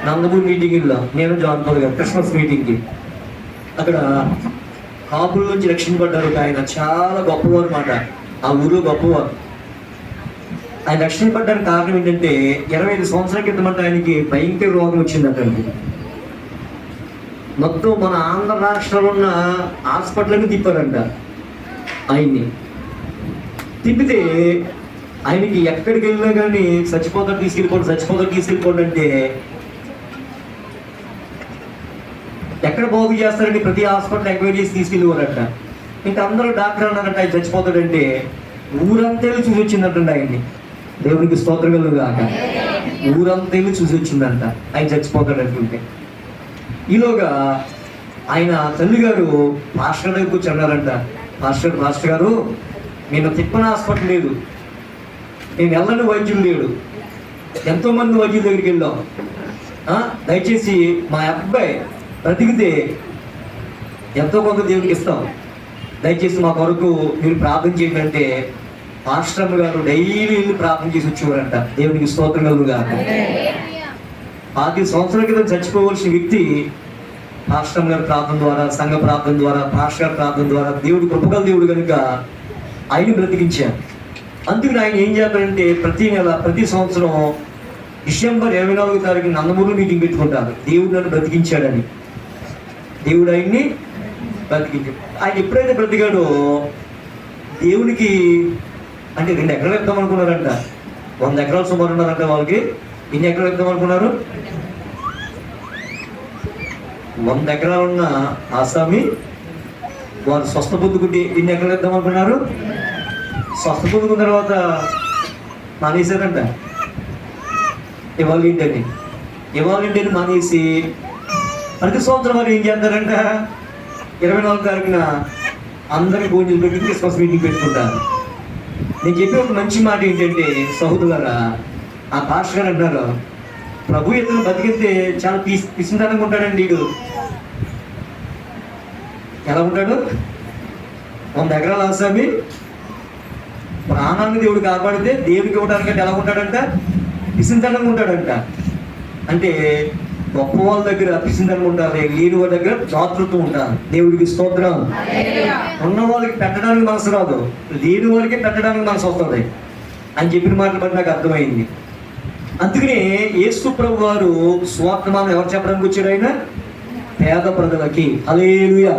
నందమూరి మీటింగ్లో నేను John Paul గారు క్రిస్మస్ మీటింగ్కి అక్కడ కాపుల నుంచి రక్షింపడ్డారు. ఆయన చాలా గొప్పవారు మాట, ఆ ఊరు గొప్పవారు. ఆయన రక్షింపడ్డానికి కారణం ఏంటంటే 25 సంవత్సరాల క్రితం అంటే ఆయనకి భయంకర రోగం వచ్చిందంటండి. మొత్తం మన ఆంధ్ర రాష్ట్రంలో ఉన్న హాస్పిటల్ని తిప్పారంట. ఆయన్ని తిప్పితే ఆయనకి ఎక్కడికి వెళ్ళినా కానీ చచ్చిపోతాడు తీసుకెళ్ళిపోండి అంటే ఎక్కడ బాగు చేస్తారండి? ప్రతి హాస్పిటల్ ఎంక్వైరీ చేసి తీసుకెళ్ళిపోరంట. ఇంకా అందరూ డాక్టర్ అన్నారంట ఆయన చచ్చిపోతాడంటే ఊరంతా చూసి వచ్చిందంటండి ఆయన్ని. దేవునికి స్తోత్రం కలుగుగాక. ఊరంతా చూసి వచ్చిందంట ఆయన చచ్చిపోతాడు అనుకుంటే. ఈలోగా ఆయన తల్లి గారు మాస్టర్ దగ్గర కూర్చున్నారంట. మాస్టర్ గారు, నేను తిప్పన హాస్పిటల్ లేదు, నేను వెళ్ళని వైద్యులు లేడు, ఎంతోమంది వైద్యుల దగ్గరికి వెళ్ళాం, దయచేసి మా అబ్బాయి బ్రతికితే ఎంతో కొంత దేవుడికి ఇస్తాం, దయచేసి మా కొరకు మీరు ప్రార్థన చేయండి అంటే మాస్టర్ గారు డైలీ వెళ్ళి ప్రార్థన చేసి వచ్చేవారంట. దేవునికి స్తోత్రం కలుగుగా. 5 సంవత్సరాల క్రితం చచ్చిపోవలసిన వ్యక్తి మాస్టర్ గారి ప్రార్థన ద్వారా, సంఘ ప్రార్థన ద్వారా, పాస్టర్ గారి ప్రార్థన ద్వారా దేవుడు కృపగల దేవుడు కనుక ఆయన బ్రతికించారు. అందుకని ఆయన ఏం చేస్తారంటే ప్రతి సంవత్సరం డిసెంబర్ 24వ తారీఖు నందమూరి మీటింగ్ పెట్టుకుంటారు. దేవుడు నన్ను బ్రతికించాడని. దేవుడు ఆయన్ని బ్రతికించాడు. ఆయన ఎప్పుడైతే బ్రతికాడో దేవునికి అంటే 2 ఎకరాలు ఇద్దాం అనుకున్నారంట. 100 ఎకరాలు సుమారు ఉన్నారంట వాళ్ళకి. ఎన్ని ఎకరాలు ఇద్దాం అనుకున్నారు? 100 ఎకరాలు ఉన్న ఆసామి వారు స్వస్థ పొందుకుంటే ఎన్ని ఎకరాలు ఇద్దాం అనుకున్నారు? స్వస్థ పొందుకున్న తర్వాత మానేశారంట. ఇవాళ ఏంటని మానేసి ప్రతి సంవత్సరం వారు ఏం చేస్తారంట? 24వ తారీఖున అందరికీ భోజనం పెట్టి క్రిస్మస్ మీటింగ్ పెట్టుకుంటారు. నేను చెప్పే ఒక మంచి మాట ఏంటంటే సహోదరులారా, ఆ పాస్టర్ గారు అంటారు, ప్రభు ఇతను బతికితే చాలా పిసినతనంగా ఉంటాడండి. వీడు ఎలా ఉంటాడు? 100 ఎకరాల ఆసామి ప్రాణాన్ని దేవుడు కాపాడితే దేవుడికి ఇవ్వడానికంటే ఎలా ఉంటాడంట? పిసినతనంగా ఉంటాడంట. అంటే గొప్ప వాళ్ళ దగ్గర పిసినతనం ఉంటారు, లేని వాళ్ళ దగ్గర జాతృత్వం ఉంటారు. దేవుడికి స్తోత్రం. ఉన్న వాళ్ళకి పెట్టడానికి మనసు రాదు, లేని వాళ్ళకి పెట్టడానికి మనసు వస్తుంది అని చెప్పిన మాటలు బట్టి నాకు అర్థమైంది. అందుకనే యేసు ప్రభు వారు సువార్తమానం ఎవరు చెప్పడానికి వచ్చాడు? ఆయన పేద ప్రజలకి. హల్లెలూయా.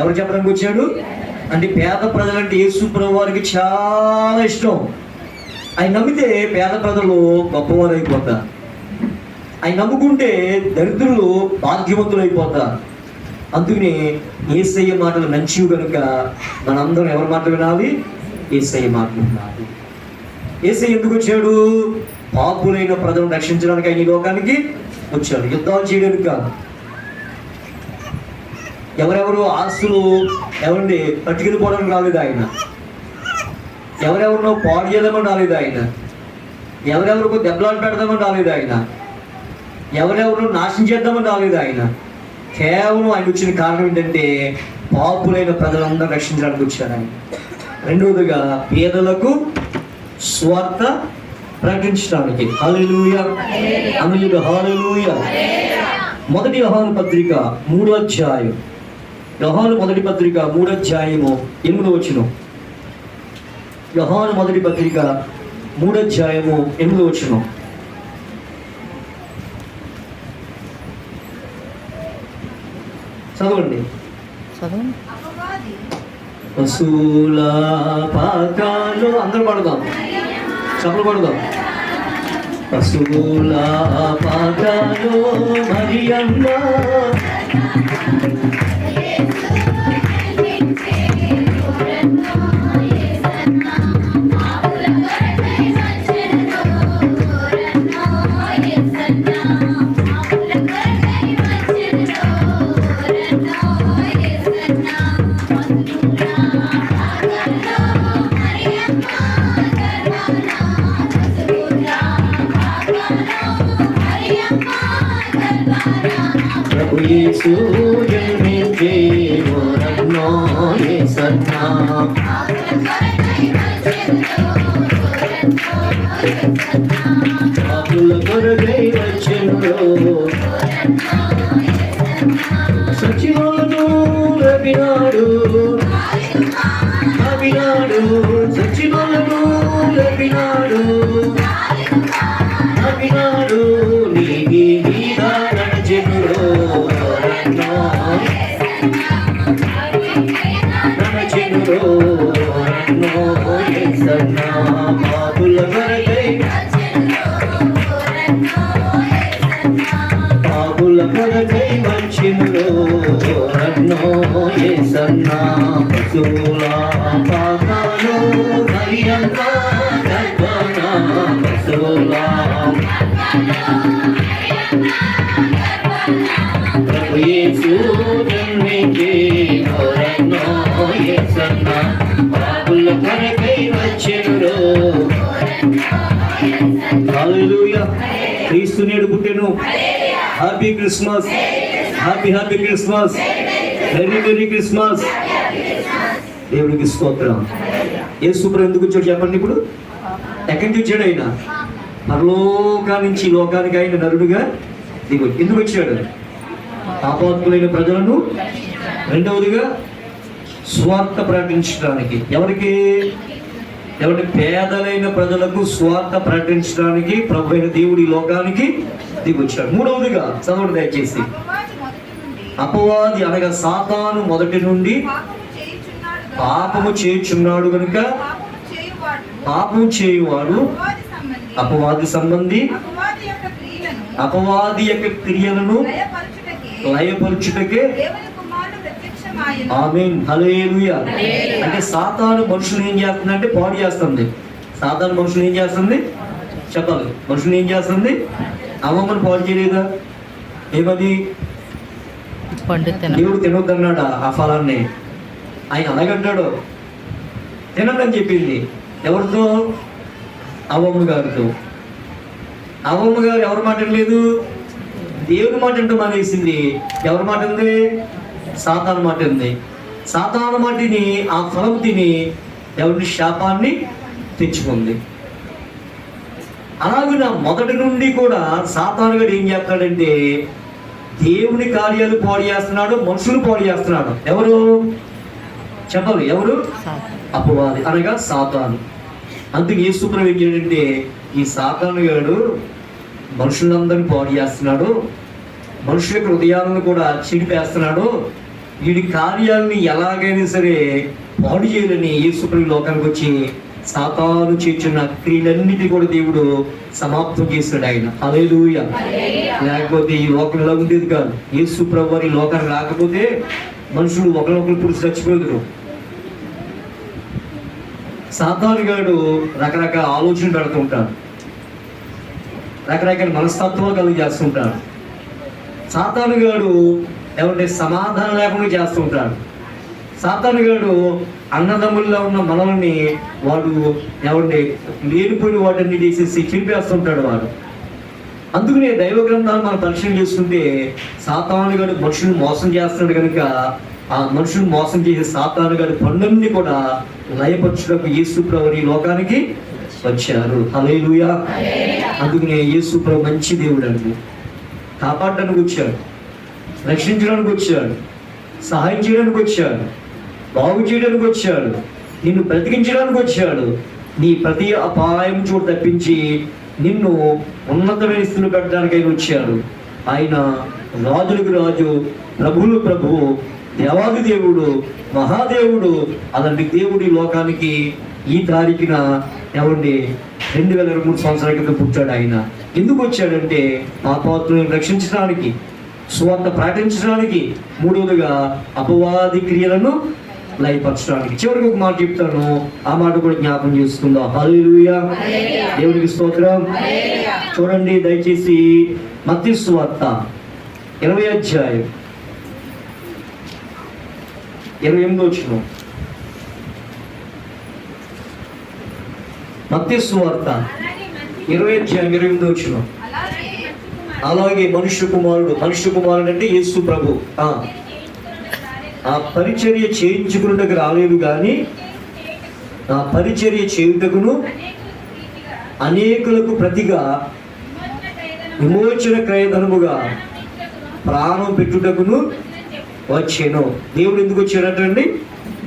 ఎవరు చెప్పడానికి వచ్చాడు అంటే పేద ప్రజలంటే యేసు ప్రభు వారికి చాలా ఇష్టం. ఆయన నమ్మితే పేద ప్రజలు గొప్పవారు అయిపోతారు. ఆయన నమ్ముకుంటే దరిద్రులు భాగ్యవంతులు అయిపోతారు. అందుకని యేసయ్య మాటలు మంచివి కనుక మనందరం ఎవరి మాటలు వినాలి? యేసయ్య మాటలు వినాలి. యేసయ్య ఎందుకు వచ్చాడు? పాపులైన ప్రజలను రక్షించడానికి ఆయన ఈ లోకానికి వచ్చాడు, యుద్ధాలు చేయడానికి కాదు. ఎవరెవరు ఆస్తులు ఎవరిని పట్టుకెళ్ళిపోవడానికి రాలేదు ఆయన. ఎవరెవరినో పాడు చేద్దామని రాలేదు ఆయన. ఎవరెవరికో దెబ్బలాట పెడదామని రాలేదు ఆయన. ఎవరెవరు నాశనం చేద్దామని రాలేదు ఆయన. కేవలం ఆయన వచ్చిన కారణం ఏంటంటే పాపులైన ప్రజలందరూ రక్షించడానికి వచ్చారు ఆయన. రెండవదిగా పేదలకు స్వార్థ ప్రకటించడానికి. హల్లెలూయా. అమలుడు హల్లెలూయా. మొదటి యోహాను పత్రిక 3వ అధ్యాయం. యోహాను మొదటి పత్రిక 3వ అధ్యాయము 8వ వచనం. యోహాను మొదటి పత్రిక 3వ అధ్యాయము 8వ వచనం. చదవండి. పశువుల పాకాలు అందరూ పడదాం, చప్పలు పడదాం. పశువుల పాకాలు మరియమ్మ యేసు జన్మించే వరన్నో యేసన్నా పాపుల కొరకై వచ్చెను సచివాలను లేపినాడు సచివాలను లేపినాడు నీగి మీద నడిచెనురో బాబుల కొరకై వచ్చినురో రన్నో యేసన్నా పశువుల పాపాలు హరియంగా గర్భనా పశువుల ప్రభు యేసు జన్మించి రన్నో యేసన్నా బాబుల కొరకై వచ్చినురో. హల్లెలూయా. క్రీస్తు నేడు పుట్టెను. Happy Christmas, happy Christmas, very Christmas. దేవుడికి స్తోత్రం. యేసు ప్రభు ఎందుకు వచ్చాడు చెప్పండి? ఇప్పుడు ఎక్కడి నుంచి వచ్చాడు ఆయన? పరలోకా నుంచి లోకానికి ఆయన నరుడుగా దిగొచ్చు. ఎందుకు వచ్చాడు? పాపాత్ములైన ప్రజలను, రెండవదిగా స్వార్థ ప్రకటించడానికి. ఎవరికి పేదలైన ప్రజలకు స్వార్థ ప్రకటించడానికి ప్రభు అయిన దేవుడి లోకానికి దిగొచ్చాడు. మూడవదిగా చదవండి దయచేసి. అపవాది అనగా సాతాను మొదటి నుండి పాపము చేయుచున్నాడు కనుక పాపము చేయువాడు అపవాది సంబంధి అపవాది యొక్క క్రియలను లయపరచుటకే. ఆమేన్, హల్లెలూయా. అంటే సాతాను మనుషులు ఏం చేస్తుందంటే పాడు చేస్తుంది. సాతాను మనుషులు ఏం చేస్తుంది చెప్పాలి? మనుషులు ఏం చేస్తుంది? అమ్మమ్మని పాడు చేయలేదా? ఏమని? దేవుడు తినొద్దన్నాడా ఆ ఫలాన్ని? ఆయన అలాగంటాడు, తినదని చెప్పింది. ఎవరితో? అవ్వమ్మ గారితో. అవ్వమ్మ గారు ఎవరి మాట లేదు, దేవుని మాట అంటూ మానేసింది. ఎవరి మాట ఉంది? సాతాను మాట ఉంది. సాతాను మాటిని ఆ ఫలం తిని ఎవరిని శాపాన్ని తెచ్చుకుంది. అలాగే మొదటి నుండి కూడా సాతాను గారు ఏం చేస్తాడంటే దేవుని కార్యాలు పాడు చేస్తున్నాడు, మనుషులు పాడు చేస్తున్నాడు. ఎవరు చెప్పాలి? ఎవరు? అపవాది అనగా సాతాను. అందుకు యేసు ప్రభువు ఏం చేయాడంటే ఈ సాతాను గారు మనుషులందరినీ పాడు చేస్తున్నాడు, మనుషుల యొక్క హృదయాలను కూడా చెడిపేస్తున్నాడు. వీడి కార్యాలని ఎలాగైనా సరే పాడు చేయాలని యేసు ప్రభువు లోకానికి వచ్చి సాతాను చేర్చున్న క్రియలన్నిటి కూడా దేవుడు సమాప్తం చేశాడు ఆయన. హల్లెలూయా. లేకపోతే ఈ లోకం ఎలా ఉండేది కాదు. యేసు ప్రభువు వారి లోకానికి రాకపోతే మనుషులు ఒకరినొకరు పురుషు చచ్చిపోదురు. సాతాను గాడు రకరకాల ఆలోచన పెడుతుంటాడు, రకరకాల మనస్తత్వాలు కలిగి చేస్తుంటాడు. సాతాను గాడు ఎవరి సమాధానం లేకుండా చేస్తుంటాడు. సాతాను గాడు అన్నదమ్ముల్లో ఉన్న మనల్ని వాడు ఎవరిని లేనిపోయిన వాటిని తీసేసి చింపేస్తుంటాడు వాడు. అందుకనే దైవ గ్రంథాలు మనం పరిశీలన చేసుకుంటే సాతాను గాడు మనుషులను మోసం చేస్తున్నాడు కనుక ఆ మనుషులను మోసం చేసే సాతాను గాడి పనులన్నీ కూడా లయపరచుటకు యేసు ప్రభువు ఈ లోకానికి వచ్చారు. హల్లెలూయా. అందుకనే యేసు ప్రభు మంచి దేవుడు అండి. కాపాడడానికి వచ్చాడు, రక్షించడానికి వచ్చాడు, సహాయం చేయడానికి వచ్చాడు, బాగు చేయడానికి వచ్చాడు, నిన్ను బ్రతికించడానికి వచ్చాడు. నీ ప్రతి అపాయం చోటు తప్పించి నిన్ను ఉన్నతమైన స్థితిలో పెట్టడానికి ఆయన వచ్చాడు. ఆయన రాజులకు రాజు, ప్రభువులు ప్రభువు, దేవాది దేవుడు, మహాదేవుడు. అలాంటి దేవుడి లోకానికి ఈ తారీఖున ఎవరిని 2023 సంవత్సరాల క్రితం పుట్టాడు. ఆయన ఎందుకు వచ్చాడంటే పాపాత్ములను రక్షించడానికి, సువార్త ప్రకటించడానికి, మూడవదిగా అపవాది క్రియలను లయపరచడానికి. చివరికి ఒక మాట చెప్తాను, ఆ మాట కూడా జ్ఞాపకం చేసుకుందాం. హల్లెలూయా. దేవునికి స్తోత్రం. చూడండి దయచేసి మత్తయి సువార్త 20వ అధ్యాయం 28వ వచనం. మత్తయి సువార్త 20వ అధ్యాయం 28వ వచనం. అలాగే మనుష్య కుమారుడు అంటే యేసు ప్రభు ఆ పరిచర్య చేయించుకున్నట్టుకు రాలేదు కానీ ఆ పరిచర్య చేయుటకును అనేకులకు ప్రతిగా విమోచన క్రయధనముగా ప్రాణం పెట్టుటకును వచ్చాను. దేవుడు ఎందుకు వచ్చాడటండి?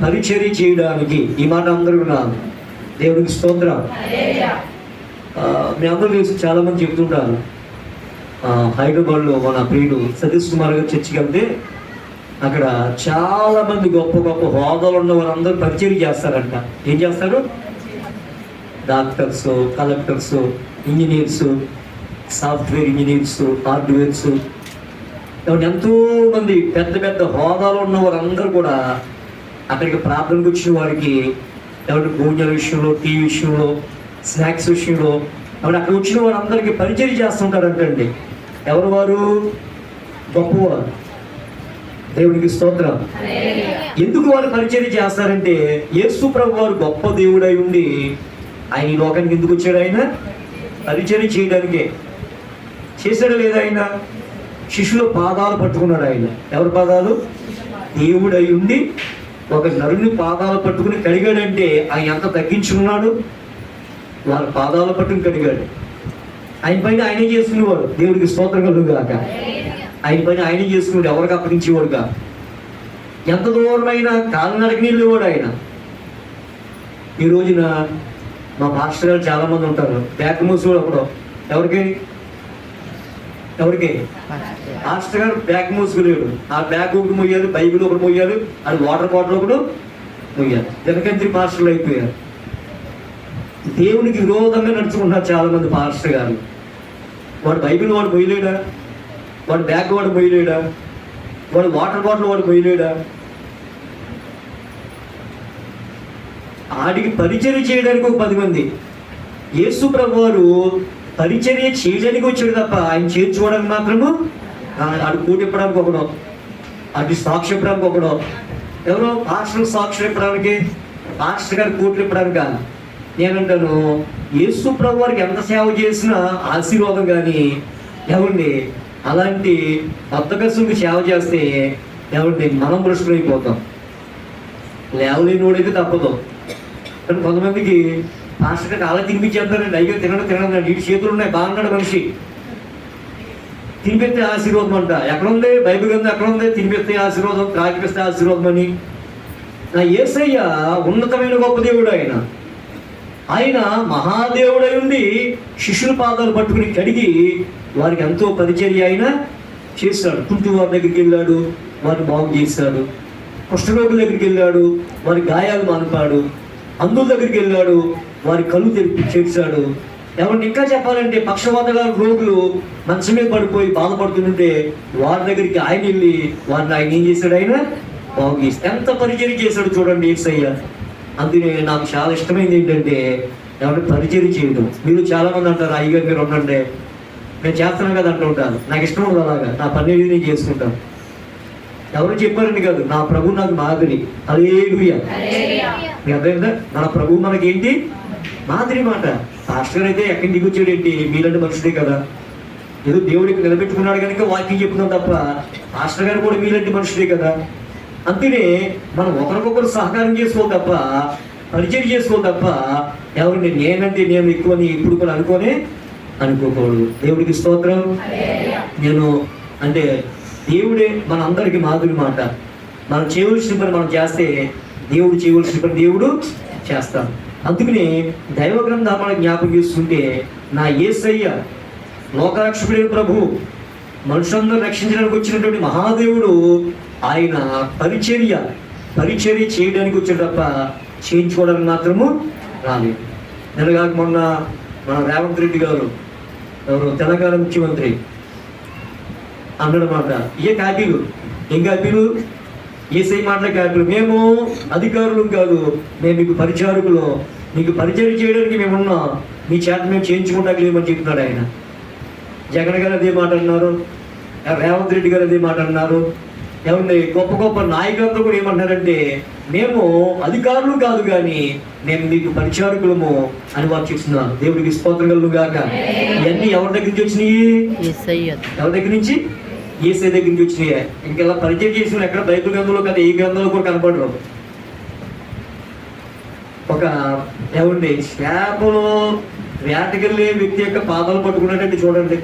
పరిచర్య చేయడానికి. ఈ మాట అందరూ విన్నాను. దేవుడికి స్తోత్రం. మీ అందరూ తెలిసి చాలా మంది చెప్తుంటారు, హైదరాబాద్లో మన ప్రియుడు సతీష్ కుమార్ గారు చర్చికి వెళ్తే అక్కడ చాలా మంది గొప్ప గొప్ప హోదాలు ఉన్న వారందరూ పరిచర్య చేస్తారంట. ఏం చేస్తారు? Doctors, collectors, engineers, software engineers, hardwares, ఎంతో మంది పెద్ద పెద్ద హోదాలు ఉన్న వారందరూ కూడా అక్కడికి ప్రార్థనకు వచ్చిన వారికి ఎవరి భోజనాల విషయంలో, టీ విషయంలో, స్నాక్స్ విషయంలో అక్కడ వచ్చిన వారందరికీ పరిచర్య చేస్తుంటారంటండి. ఎవరు వారు? గొప్పవారు. దేవునికి స్తోత్రం. ఎందుకు వారు పరిచర్య చేస్తారంటే యేసు ప్రభు వారు గొప్ప దేవుడై ఉండి ఆయన ఈ లోకానికి ఎందుకు వచ్చాడు? ఆయన పరిచర్య చేయడానికే. చేశాడు లేదా? ఆయన శిష్యుల పాదాలు పట్టుకున్నాడు. ఆయన ఎవరి పాదాలు? దేవుడై ఉండి ఒక నరుని పాదాలు పట్టుకుని కడిగాడంటే ఆయన ఎంత తగ్గించుకున్నాడు? వారి పాదాలు పట్టుకుని కడిగాడు. ఆయన పైన ఆయనే చేసుకునేవాడు. దేవుడికి స్తోత్రం కలుగుగాక. ఆయన పైన ఆయనే చేసుకున్నాడు, ఎవరికి అప్పగించేవాడుగా. ఎంత దూరమైనా కాలినడక వెళ్ళేవాడు ఆయన. ఈ రోజున మా పాస్టర్ గారు చాలా మంది ఉంటారు, బ్యాగ్ మూసేవాడు అప్పుడు. ఎవరికి పాస్టర్ గారు బ్యాగ్ మూసుకునేవాడు. ఆ బ్యాగ్ ఒకటి మొయ్యాలి, బైబిల్ ఒకటి మొయ్యాలి, అది వాటర్ బాటిల్ ఒకటి మొయ్యాలి. జనకంత్రి పాస్టర్లు అయిపోయారు. దేవునికి విరోధంగా నడుచుకుంటున్నారు చాలా మంది పాస్టర్ గారు. వాడు బైబిల్ వాడు మొయ్యలేడా? వాడు బ్యాగ్ వాడు మొయ్యలేడా? వాడు వాటర్ బాటిల్ వాడు మొయ్యలేడా? ఆడికి పరిచర్య చేయడానికి ఒక 10 మంది. యేసు ప్రభు వారు పరిచర్య చేయడానికి వచ్చాడు తప్ప ఆయన చేర్చుకోవడానికి మాత్రము ఆడు కూటి ఇప్పడానికి ఒకడు, అటు సాక్షి ఇప్పడానికి ఒకడు. ఎవరో పాస్టర్ సాక్షి ఇప్పడానికి, పాస్టర్ గారు కూట్లు ఇప్పడానికి కాదు. నేనంటాను, యేసు ప్రభు వారికి ఎంత సేవ చేసినా ఆశీర్వాదం. కానీ ఏమండి అలాంటి బద్దకస్తుడికి సేవ చేస్తే ఏమండి మనం భ్రష్టులైపోతాం. లేవలేని వాడైతే తప్పదు. కానీ కొంతమందికి పాస్టర్ గారికి అలా తినిపించేస్తారండి. అయ్యో తినడం ఇటు చేతులు ఉన్నాయి, బాగున్నాడు మనిషి, తినిపిస్తే ఆశీర్వాదం అంట. ఎక్కడుంది బైబిల్ గ్రంథం? ఎక్కడుంది తినిపిస్తే ఆశీర్వాదం, త్రాగిపిస్తే ఆశీర్వాదం అని? నా యేసయ్య ఉన్నతమైన గొప్ప దేవుడు. ఆయన మహాదేవుడై ఉండి శిష్యుల పాదాలు పట్టుకుని కడిగి వారికి ఎంతో పరిచర్య ఆయన చేశాడు. కుంటి వారి దగ్గరికి వెళ్ళాడు, వారిని బాగు చేశాడు. కుష్ఠరోగుల దగ్గరికి వెళ్ళాడు, వారి గాయాలు మానుపాడు. అందుల దగ్గరికి వెళ్ళాడు, వారి కళ్ళు చేర్చాడు. ఎవరిని ఇంకా చెప్పాలంటే పక్షవాత రోగులు మంచం మీద పడిపోయి బాధపడుతుంటే వారి దగ్గరికి ఆయన వెళ్ళి వారిని ఆయన ఏం చేశాడు? ఆయన బాగు చేస్తాడు. ఎంత పరిచర్య చేశాడు చూడండి యేసయ్య. అందుకే నాకు చాలా ఇష్టమైంది ఏంటంటే ఎవరిని పరిచర్య చేయడం. మీరు చాలా మంది అంటారు, అయ్యగారు మీరు ఉండండి, నేను చేస్తున్నాను కదా అంటూ ఉంటాను. నాకు ఇష్టం ఉండదు అలాగా. నా పని ఏది నేను చేసుకుంటాను. ఎవరు చెప్పారని కాదు, నా ప్రభు నాకు మాదిరి. హల్లెలూయా. మీకు అర్థమైందా? మన ప్రభు మనకేంటి? మాదిరి మాట. పాస్టర్ గారు అయితే ఎక్కడి దిగి వచ్చాడు ఏంటి? మీలాంటి మనుషుడే కదా, ఏదో దేవుడికి నిలబెట్టుకున్నాడు కనుక వాక్యం చెప్తున్నాం తప్ప పాస్టర్ గారు కూడా మీలాంటి మనుషుడే కదా. అందుకనే మనం ఒకరికొకరు సహకారం చేసుకోవాలి తప్ప, పరిచయం చేసుకోవాలి తప్ప ఎవరిని నేనంటే నేను ఎక్కువని ఇప్పుడు కూడా అనుకోకూడదు. దేవుడికి స్తోత్రం. నేను అంటే దేవుడే మన అందరికి మాదిరి మాట. మనం చేయవలసిన పని మనం చేస్తే దేవుడు చేయవలసిన పని దేవుడు చేస్తాం. అందుకని దైవ గ్రంథాలు మనం జ్ఞాపకం చేస్తుంటే నా యేసయ్య లోకరక్షకుడైన ప్రభు మనుషులందరూ రక్షించడానికి వచ్చినటువంటి మహాదేవుడు ఆయన పరిచర్య చేయడానికి వచ్చాడు తప్ప చేయించుకోవడానికి మాత్రము రాలేదు. నెలగాక మొన్న మన రేవంత్ రెడ్డి గారు, ఎవరు తెలంగాణ ముఖ్యమంత్రి, అన్నమాట ఏ కాపీలు, ఏం కాపీలు? ఏసై మాటల కాపీలు. మేము అధికారులు కాదు, మేము మీకు పరిచారకులు, మీకు పరిచర్య చేయడానికి మేమున్నాం, మీ చేత మేము చేయించుకుంటాక లేమని చెప్తున్నాడు ఆయన. జగన్ గారు అదే మాట అన్నారు, రేవంత్ రెడ్డి గారు అదే మాట అన్నారు. ఏమండి గొప్ప గొప్ప నాయకులంతా కూడా ఏమంటారంటే మేము అధికారులు కాదు కానీ మేము మీకు పరిచారకులము అని వారు చెప్తున్నారు. దేవుడికి స్తోత్రం కలుగుగాక. ఇవన్నీ ఎవరి దగ్గర నుంచి వచ్చినాయి? ఎవరి దగ్గర నుంచి? యేసయ్య దగ్గర నుంచి వచ్చినాయి. ఇంకెలా పరిచయం చేసిన ఎక్కడ బైబిల్ గ్రంథంలో కదా, ఏ గ్రంథంలో కూడా కనపడరు. ఒక ఏమండి చేపలు వేటకెళ్ళే వ్యక్తి యొక్క పాదాలు పట్టుకున్నట్టు చూడండి.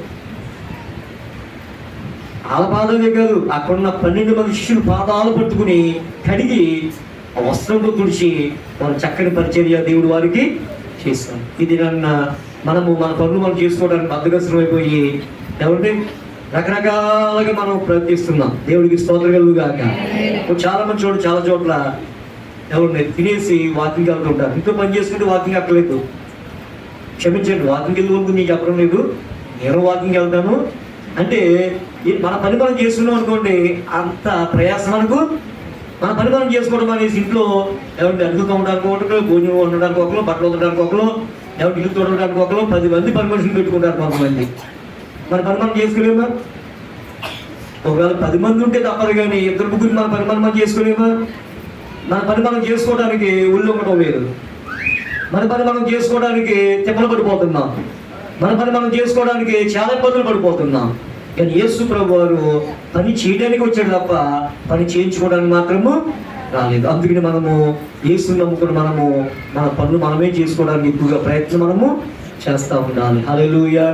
వాళ్ళ పాదాలే కాదు, అక్కడున్న 12 మంది శిష్యులు పాదాలు పట్టుకుని కడిగి ఆ వస్త్రంతో తుడిచి వారు చక్కని పరిచర్య దేవుడు వారికి చేస్తాం. ఇది మనము మన పనులు మనం చేసుకోవడానికి బద్ధకస్తులం అయిపోయి ఎవరి రకరకాలుగా మనం ప్రయత్నిస్తున్నాం. దేవుడికి స్తోత్రం కలుగుగాక. చాలా మంది చాలా చోట్ల ఎవరిని తినేసి వాకింగ్ వెళ్తుంటారు. ఇంట్లో పని చేసుకుంటే వాకింగ్ అక్కర్లేదు. క్షమించండి, వాకింగ్ వెళ్ళి నీకు చెప్పడం లేదు, నేను వాకింగ్ వెళ్తాను అంటే మన పని మనం చేసుకున్నాం అనుకోండి, అంత ప్రయాసం మనకు. మన పని మనం చేసుకోవడం అనేసి ఇంట్లో ఎవరిని అడుగుతూ ఉండడానికి ఒకరు, భోజనం ఉండడానికి ఒకరు, బట్టలు ఉండడానికి ఒకరు, ఎవరి ఇల్లు తోడడానికి ఒకరు, 10 మంది పని మనుషులు పెట్టుకుంటారు కొంతమంది. మన పని మనం చేసుకోలేమా? ఒకవేళ 10 మంది ఉంటే తప్పదు, కానీ 2-3 మన పని మనం చేసుకోలేమా? మన పని మనం చేసుకోవడానికి ఒళ్ళు ఒకటం లేదు. మన పని మనం చేసుకోవడానికి తిప్పలు పడిపోతున్నాం. మన పని మనం చేసుకోవడానికి చాలా ఇబ్బందులు పడిపోతున్నాం. కానీ యేసు ప్రభు వారు పని చేయడానికి వచ్చాడు తప్ప పని చేయించుకోవడానికి మాత్రము రాలేదు. అందుకని మనము యేసుని నమ్ముకుని మనము మన పనులు మనమే చేసుకోవడానికి ఎక్కువగా ప్రయత్నం మనము చేస్తూ ఉండాలి. హల్లెలూయా.